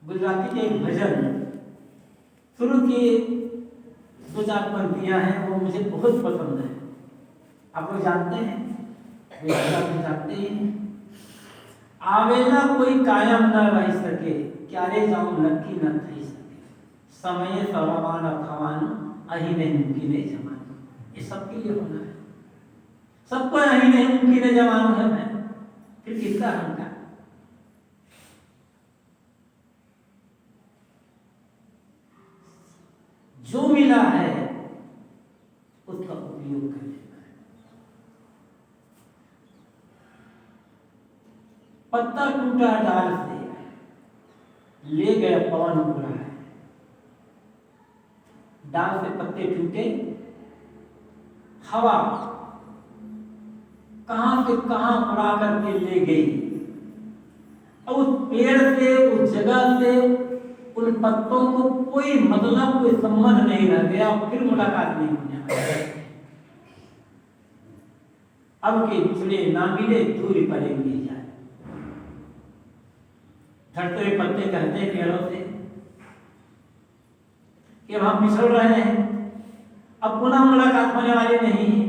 गुजराती के एक भजन शुरू की 2-4 पंक्तियां हैं, वो मुझे बहुत पसंद है। आप लोग जानते हैं, गुजराती जानते ही हैं। आवेला कोई कायम न रह सके, क्यारे जाऊं लक्की न थई सके, समय सवामान अथवान अही नहीं मुमकिन है जमानो। ये सबके लिए होना है, सबको अही नहीं मुमकिन है जमानो है। मैं फिर किसका अहंकार? जो मिला है उसका उपयोग कर लेना है। पत्ता टूटा डाल से, ले गए पवन उड़ा है। डाल से पत्ते टूटे, हवा कहां से कहां उड़ा करके ले गई। और उस पेड़ से, उस जगह से, उन पत्तों को कोई मतलब, कोई संबंध नहीं रह गया। फिर मुलाकात नहीं होने वाली। अब के बिछड़े ना मिले, दूरी पड़ेंगे जाए। झड़ते हुए पत्ते कहते हैं पेड़ों से कि अब हम बिछड़ रहे हैं, अब पुनः मुलाकात होने वाली नहीं है,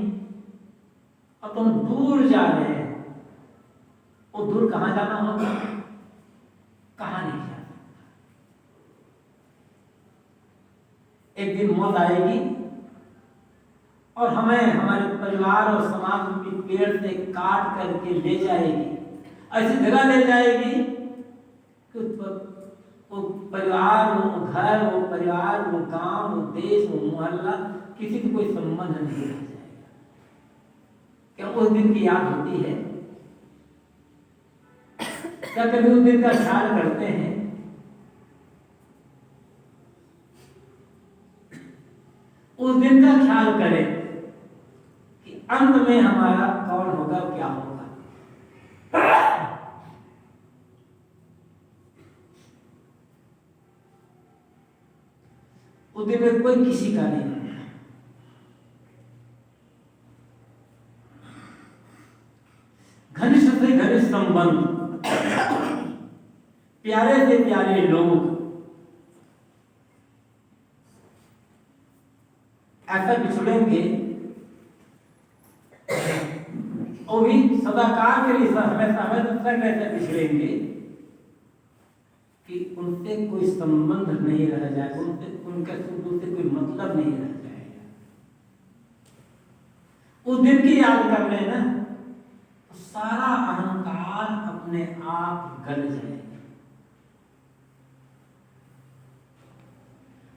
अब तुम दूर जा रहे हैं। वो दूर कहां जाना होगा, कहां नहीं जाना। एक दिन मौत आएगी और हमें हमारे परिवार और समाज की पेड़ से काट करके ले जाएगी, ऐसी जगह ले जाएगी कि वो परिवार, वो घर, वो परिवार, वो गांव, वो देश, वो मोहल्ला, किसी को कोई संबंध नहीं रह जाएगा। क्या उस दिन की याद होती है? क्या कभी उस दिन का ख्याल करते हैं? उस दिन का ख्याल करें कि अंत में हमारा कौन होगा, क्या होगा। उस दिन में कोई किसी का नहीं होगा। घनिष्ठ से घनिष्ठ संबंध, प्यारे से प्यारे लोग ऐसा बिछड़ेंगे, और भी सदाकाल के लिए हमेशा ऐसे बिछड़ेंगे कि उनसे कोई संबंध नहीं रह जाएगा, उनके कोई मतलब नहीं रह जाएगा। उस दिन की याद कर लेना, तो सारा अहंकार अपने आप गल जाएगा।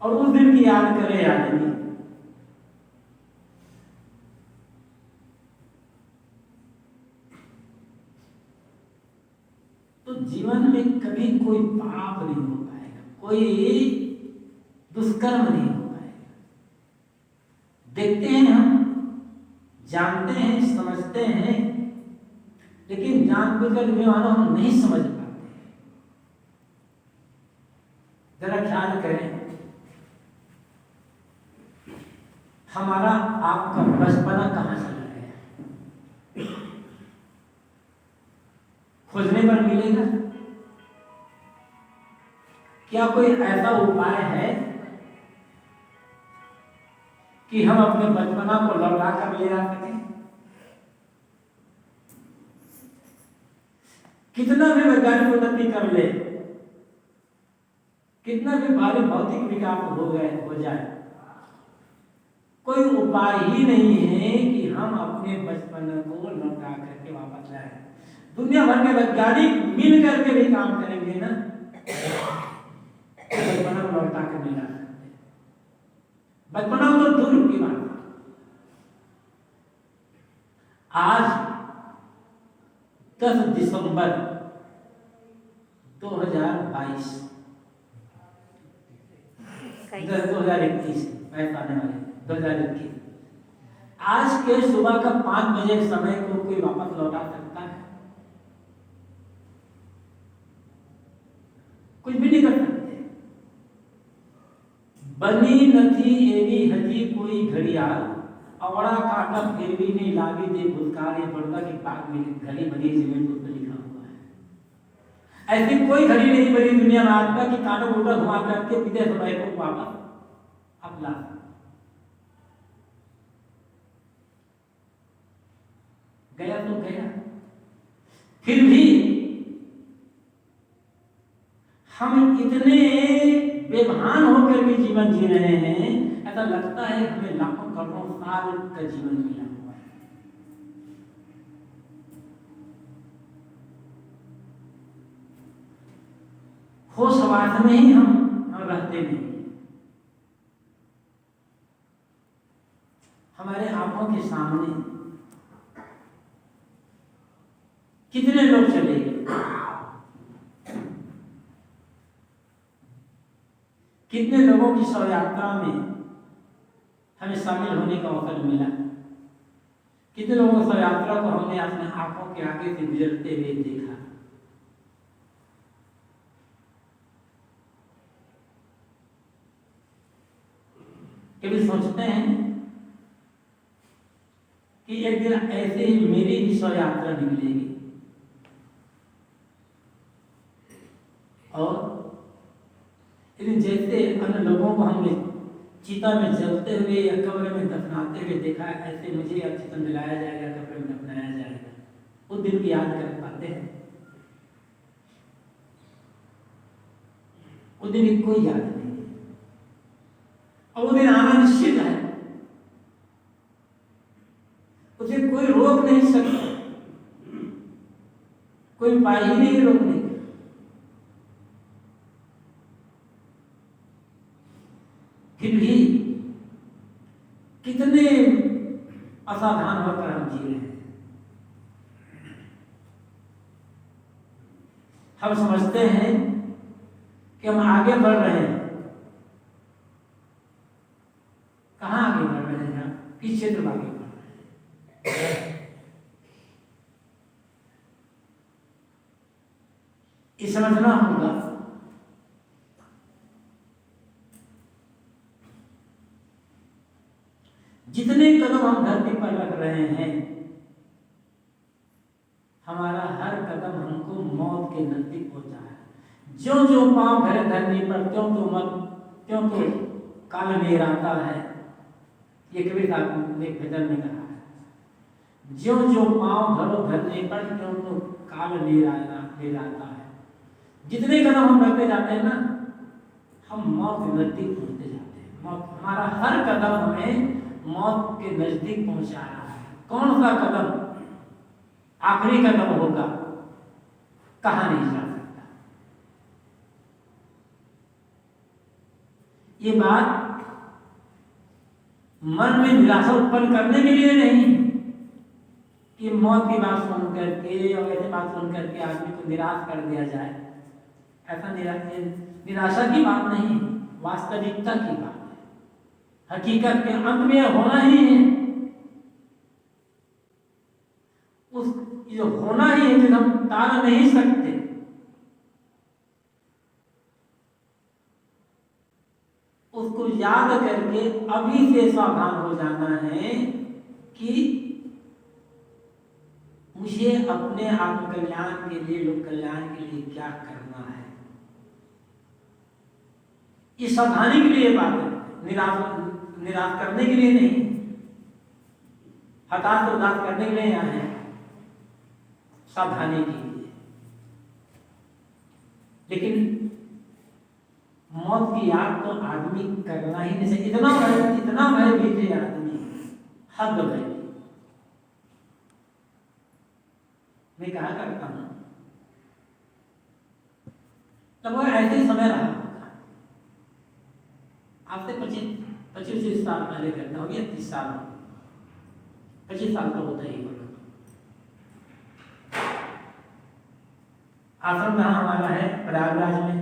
और उस दिन की याद करे आदमी, तो जीवन में कभी कोई पाप नहीं हो पाएगा, कोई दुष्कर्म नहीं हो पाएगा। देखते हैं हम, जानते हैं, समझते हैं, लेकिन जानबूझकर व्यवहार हम नहीं समझ पाते। जरा ख्याल करें, हमारा आपका बचपना कहां चला गया? खोजने पर मिलेगा? क्या कोई ऐसा उपाय है कि हम अपने बचपना को लौटा कर ले आ सकें? कितना भी वैज्ञानिक उन्नति कर ले, कितना भी भारी भौतिक विकास हो जाए, कोई उपाय ही नहीं है कि हम अपने बचपन को लौटा करके वापस लाए। दुनिया भर के वैज्ञानिक मिल करके भी काम करेंगे ना, बचपना को लौटा कर मिला सकते। बचपना तो दूर की बात है। आज 10 दिसंबर 2022 2021 आने वाले 2021, आज के सुबह का 5 बजे समय को कोई वापस लौटा सकता है? कुछ भी नहीं कर सकते। बनी नथी एवी हजी कोई घड़ियाल, अवड़ा काटा फिर भी नहीं लागी दे भूतकाल। ये बड़का की बात में घड़ी बनी जमीन पर लिखा हुआ ऐसी कोई घड़ी नहीं बनी दुनिया में आज तक कि कांटो उल्टा घुमा करके विदेश भाई को वापस अब ला। गया तो गया, फिर भी हम इतने बेभान होकर भी जीवन जी रहे हैं, ऐसा लगता है हमें लाखों करोड़ों साल का जीवन मिला हुआ है। होशवास में ही हम रहते नहीं। हमारे आंखों के सामने कितने लोग चले गए, कितने लोगों की शव यात्रा में हमें शामिल होने का अवसर मिला, कितने लोगों की शव यात्रा को हमने अपने आंखों के आगे से गुजरते हुए देखा। कभी सोचते हैं कि एक दिन ऐसे ही मेरी भी शव यात्रा निकलेगी और लेकिन जैसे अन्य लोगों को हमने चिता में जलते हुए या कब्र में दफनाते हुए देखा, ऐसे मुझे अब चिता में लाया जाएगा, कब्र में दफनाया जाएगा। उस दिन की याद कर पाते हैं? उस दिन की कोई याद नहीं है और वो दिन आना निश्चित है, उसे कोई रोक नहीं सकता, कोई उपाय ही नहीं रोकने का। फिर भी कितने असावधान होकर हम जी रहे हैं। हम समझते हैं कि हम आगे बढ़ रहे हैं। कहाँ आगे बढ़ रहे हैं? किस क्षेत्र में आगे बढ़ रहे हैं? ये समझना होगा जितने कदम हम धरती पर रख रहे हैं, हमारा हर कदम हमको मौत के नजदीक पहुंचा है। जो जो पांव धरे धरती पर त्यों तो काल नेर आता है। ये कबीर साहब ने भजन में कहा है, जो जो पांव धरो धरती पर त्यों तो काल नेर आता है। जितने कदम हम रखते जाते हैं ना, हम मौत के नजदीक पहुंचते जाते हैं। मौत हमारा हर कदम हमें मौत के नजदीक पहुंचा रहा है। कौन सा कदम आखिरी कदम होगा, कहा नहीं जा सकता। ये बात मन में निराशा उत्पन्न करने के लिए नहीं कि मौत की बात सुन करके और ऐसी बात सुन करके आदमी को निराश कर दिया जाए। ऐसा निराशा की बात नहीं, वास्तविकता की बात है। हकीकत के अंत में होना ही है। उस जो होना ही है, जो हम टाल नहीं सकते। उसको याद करके अभी से सावधान हो जाना है कि मुझे अपने आत्मकल्याण के लिए, लोक कल्याण के लिए क्या करना है। ये सावधानी के लिए बात है, निराश करने के लिए नहीं, हताश उदास करने के लिए आए हैं, सावधानी के लिए। लेकिन मौत की याद तो आदमी करना ही नहीं चाहिए। इतना भयभीत है आदमी, हद भयभीत। मैं कहा करता हूं, तब वो ऐसे ही समय रहा आपसे 25 साल पहले करना हो गया, 30 साल, 25 साल तो होता ही होगा। आश्रम कहाँ हमारा है? प्रयागराज में।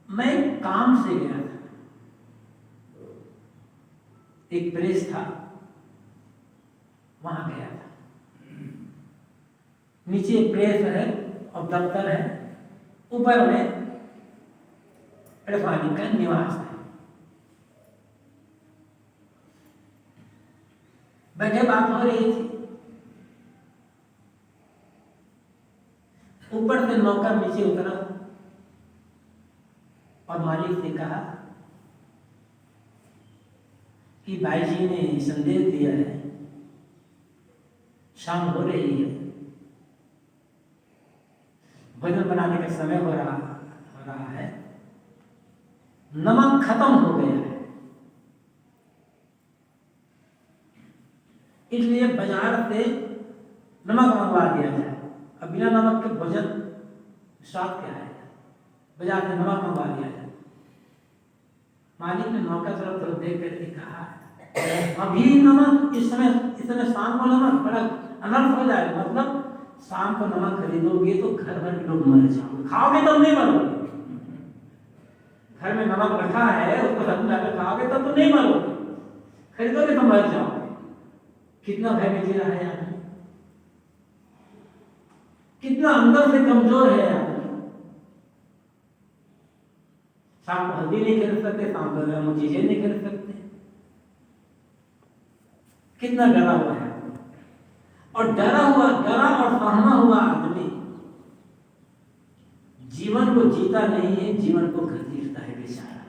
मैं काम से गया था, एक प्रेस था, वहां गया था। नीचे प्रेस है और दफ्तर है, ऊपर में प्रेसवानी का निवास है। बैठे बात हो रही थी, ऊपर से नौकर नीचे उतरा और मालिक से कहा कि भाई जी ने संदेश दिया है, शाम हो रही है, भोजन बनाने का समय हो रहा है, नमक खत्म हो गया है, इसलिए बाजार से नमक मंगवा दिया जाए। अब बिना नमक के भोजन स्वाद क्या है, बाजार से नमक मंगवा दिया जाए। मालिक ने नौकर तरफ देख करके कहा, अभी नमक, इस समय शाम को नमक, बड़ा अनर्थ हो जाए, मतलब शाम को नमक खरीदोगे तो घर भर के लोग मर जाओगे, खाओगे तब नहीं मरोगे। घर में नमक रखा है, उसको जाकर खाओगे तब तो नहीं मरोगे, खरीदोगे तो मर जाओगे। कितना भय में जी रहा है आदमी, कितना अंदर से कमजोर है आदमी। शाम को हल्दी नहीं खरीद सकते, शाम को गर्म चीजें नहीं खरीद सकते, कितना डरा हुआ है। और डरा और सहमा हुआ आदमी जीवन को जीता नहीं है, जीवन को घसीटता है बेचारा।